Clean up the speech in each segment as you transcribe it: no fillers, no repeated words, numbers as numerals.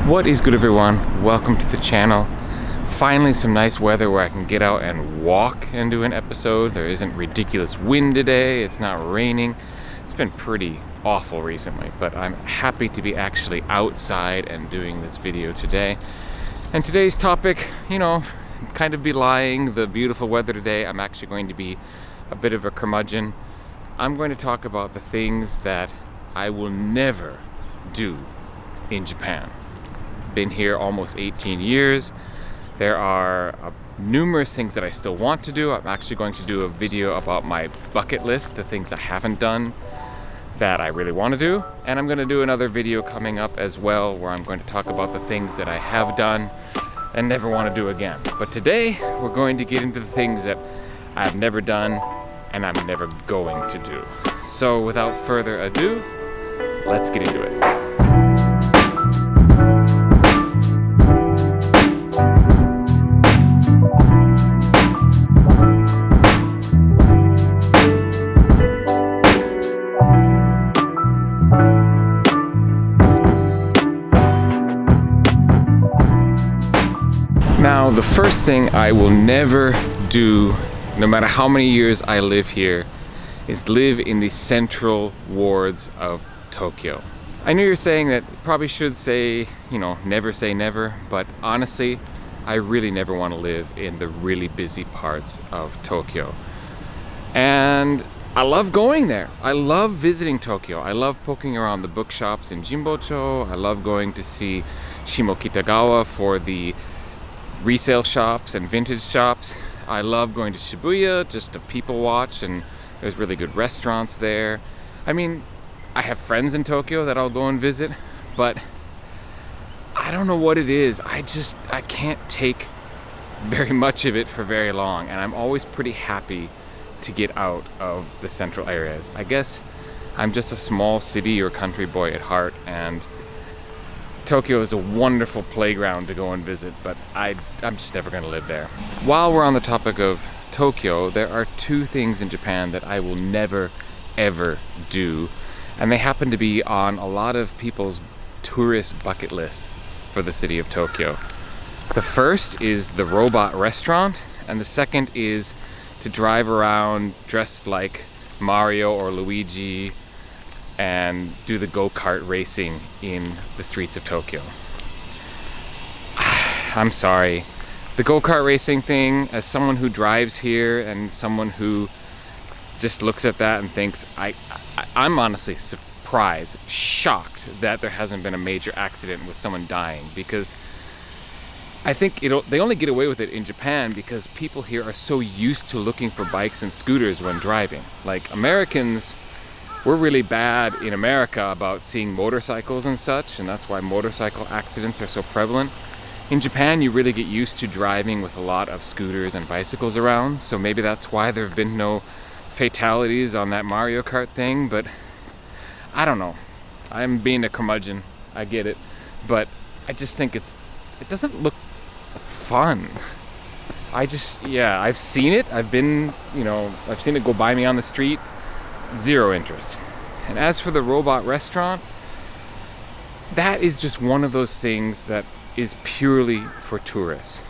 What is good, everyone? Welcome to the channel. Finally some nice weather where I can get out and walk and do an episode. There isn't ridiculous wind today, it's not raining. It's been pretty awful recently, but I'm happy to be actually outside and doing this video today. And today's topic, kind of belying the beautiful weather today, I'm actually going to be a bit of a curmudgeon. I'm going to talk about the things that I will never do in Japan. Been here almost 18 years. There are numerous things that I still want to do. I'm actually going to do a video about my bucket list, the things I haven't done that I really want to do. And I'm going to do another video coming up as well where I'm going to talk about the things that I have done and never want to do again. But today we're going to get into the things that I've never done and I'm never going to do. So without further ado, let's get into it. Now, the first thing I will never do, no matter how many years I live here, is live in the central wards of Tokyo. I know you're saying that you probably should say, never say never, but honestly, I really never want to live in the really busy parts of Tokyo. And I love going there. I love visiting Tokyo. I love poking around the bookshops in Jinbocho. I love going to see Shimokitagawa for the resale shops and vintage shops. I love going to Shibuya just to people watch, and there's really good restaurants there. I mean, I have friends in Tokyo that I'll go and visit, but I don't know what it is. I can't take very much of it for very long, and I'm always pretty happy to get out of the central areas. I guess I'm just a small city or country boy at heart, and Tokyo is a wonderful playground to go and visit, but I'm just never going to live there. While we're on the topic of Tokyo, there are two things in Japan that I will never, ever do, and they happen to be on a lot of people's tourist bucket lists for the city of Tokyo. The first is the robot restaurant, and the second is to drive around dressed like Mario or Luigi and do the go-kart racing in the streets of Tokyo. I'm sorry. The go-kart racing thing, as someone who drives here and someone who just looks at that and thinks, I'm honestly surprised, shocked that there hasn't been a major accident with someone dying, because I think they only get away with it in Japan because people here are so used to looking for bikes and scooters when driving. Like Americans, we're really bad in America about seeing motorcycles and such, and that's why motorcycle accidents are so prevalent. In Japan, you really get used to driving with a lot of scooters and bicycles around, so maybe that's why there have been no fatalities on that Mario Kart thing, but I don't know. I'm being a curmudgeon, I get it, but I just think it doesn't look fun. I've seen it. I've seen it go by me on the street. Zero interest. And as for the robot restaurant, that is just one of those things that is purely for tourists.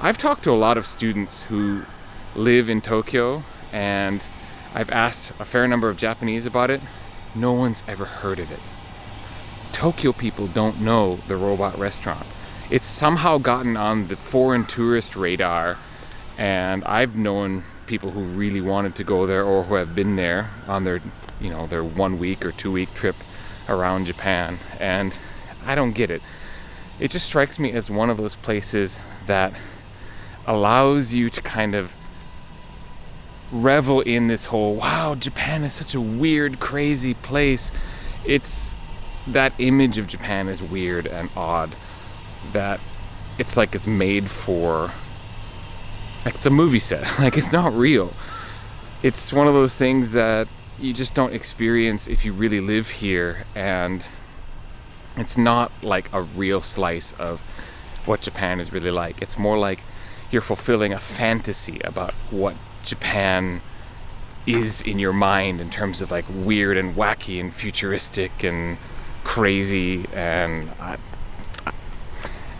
I've talked to a lot of students who live in Tokyo, and I've asked a fair number of Japanese about it. No one's ever heard of it. Tokyo people don't know the robot restaurant. It's somehow gotten on the foreign tourist radar, and I've known people who really wanted to go there or who have been there on their 1 week or 2 week trip around Japan, and I don't get it. It just strikes me as one of those places that allows you to kind of revel in this whole, wow, Japan is such a weird, crazy place. That image of Japan is weird and odd, that it's like it's made for, like it's a movie set. Like, it's not real. It's one of those things that you just don't experience if you really live here, and it's not like a real slice of what Japan is really like. It's more like you're fulfilling a fantasy about what Japan is in your mind in terms of like weird and wacky and futuristic and crazy, and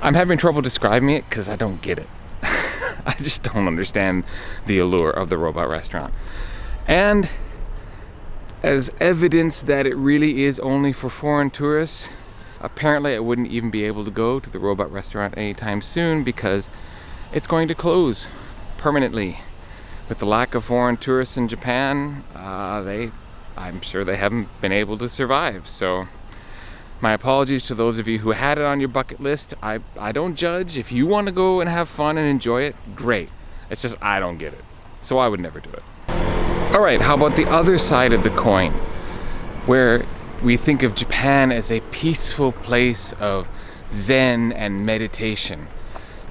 I'm having trouble describing it because I don't get it. I just don't understand the allure of the robot restaurant. And as evidence that it really is only for foreign tourists, apparently I wouldn't even be able to go to the robot restaurant anytime soon because it's going to close permanently. With the lack of foreign tourists in Japan, I'm sure they haven't been able to survive. So my apologies to those of you who had it on your bucket list. I don't judge. If you want to go and have fun and enjoy it, great. It's just I don't get it. So I would never do it. All right, how about the other side of the coin, where we think of Japan as a peaceful place of Zen and meditation?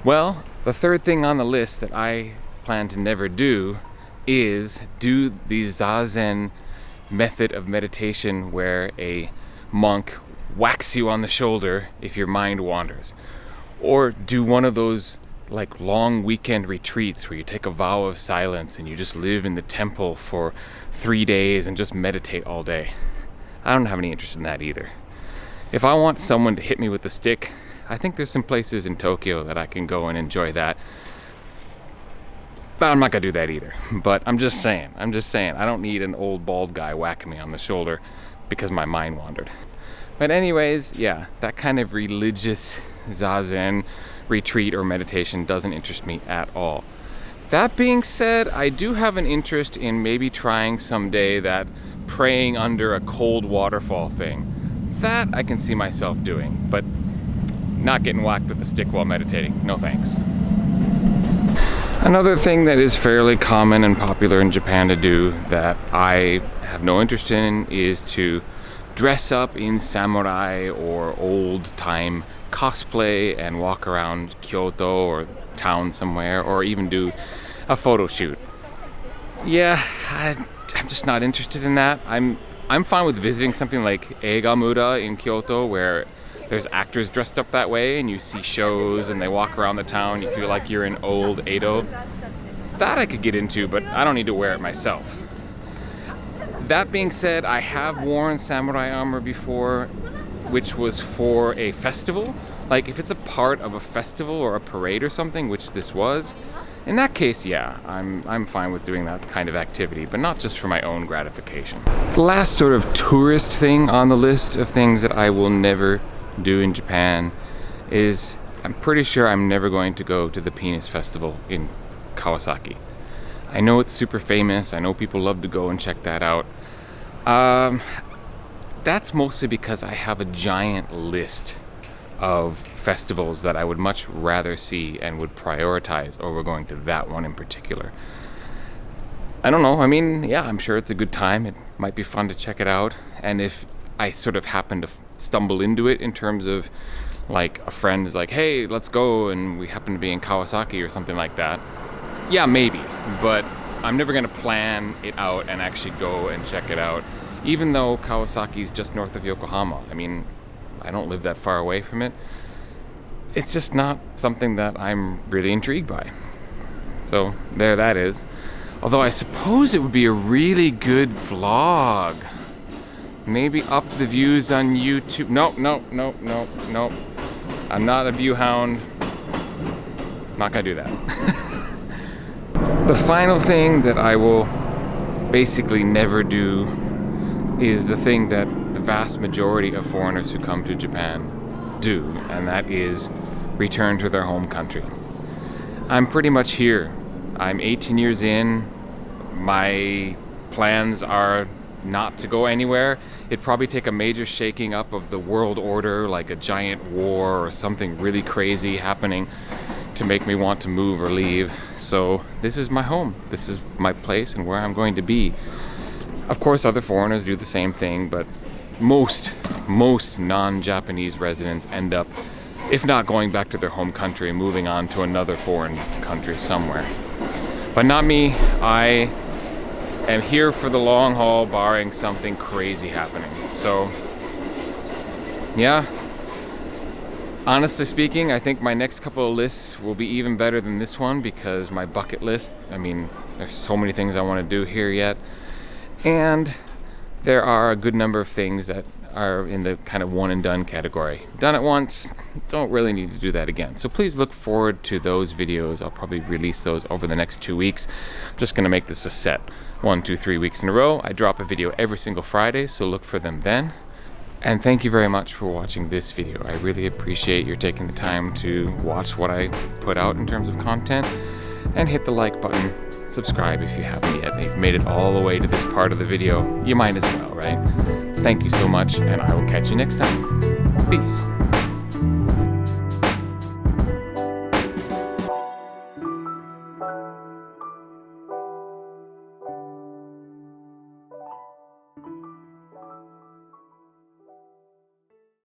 Well, the third thing on the list that I plan to never do is do the Zazen method of meditation where a monk whacks you on the shoulder if your mind wanders, or do one of those like long weekend retreats where you take a vow of silence and you just live in the temple for 3 days and just meditate all day. I don't have any interest in that either. If I want someone to hit me with a stick, I think there's some places in Tokyo that I can go and enjoy that. But I'm not gonna do that either. But I'm just saying, I don't need an old bald guy whacking me on the shoulder because my mind wandered. But anyways, yeah, that kind of religious Zazen retreat or meditation doesn't interest me at all. That being said, I do have an interest in maybe trying someday that praying under a cold waterfall thing. That I can see myself doing, but not getting whacked with a stick while meditating. No thanks. Another thing that is fairly common and popular in Japan to do that I have no interest in is to dress up in samurai or old-time cosplay and walk around Kyoto or town somewhere, or even do a photo shoot. Yeah, I'm just not interested in that. I'm fine with visiting something like Eigamura in Kyoto, where there's actors dressed up that way and you see shows and they walk around the town, you feel like you're in old Edo. That I could get into, but I don't need to wear it myself. That being said, I have worn samurai armor before, which was for a festival. Like if it's a part of a festival or a parade or something, which this was, in that case, yeah, I'm fine with doing that kind of activity, but not just for my own gratification. The last sort of tourist thing on the list of things that I will never do in Japan is I'm pretty sure I'm never going to go to the Penis Festival in Kawasaki. I know it's super famous. I know people love to go and check that out. That's mostly because I have a giant list of festivals that I would much rather see and would prioritize over going to that one in particular. I don't know. I mean, yeah, I'm sure it's a good time. It might be fun to check it out. And if I sort of happen to stumble into it in terms of like a friend is like, hey, let's go, and we happen to be in Kawasaki or something like that, yeah, maybe. But I'm never going to plan it out and actually go and check it out, even though Kawasaki's just north of Yokohama. I mean, I don't live that far away from it. It's just not something that I'm really intrigued by. So there that is. Although I suppose it would be a really good vlog. Maybe up the views on YouTube. No. I'm not a view hound. Not gonna do that. The final thing that I will basically never do is the thing that the vast majority of foreigners who come to Japan do, and that is return to their home country. I'm pretty much here. I'm 18 years in. My plans are not to go anywhere. It'd probably take a major shaking up of the world order, like a giant war or something really crazy happening, to make me want to move or leave. So this is my home. This is my place and where I'm going to be. Of course, other foreigners do the same thing, but most non-Japanese residents end up, if not going back to their home country, moving on to another foreign country somewhere. But not me. I am here for the long haul, barring something crazy happening. So, yeah. Honestly speaking, I think my next couple of lists will be even better than this one, because my bucket list, I mean, there's so many things I want to do here yet. And there are a good number of things that are in the kind of one and done category. Done it once, don't really need to do that again. So please look forward to those videos. I'll probably release those over the next 2 weeks. I'm just gonna make this a set 1, 2, 3 weeks in a row. I drop a video every single Friday, so look for them then. And thank you very much for watching this video. I really appreciate your taking the time to watch what I put out in terms of content, and hit the like button. Subscribe if you haven't yet. And if you've made it all the way to this part of the video, you might as well, right? Thank you so much, and I will catch you next time. Peace.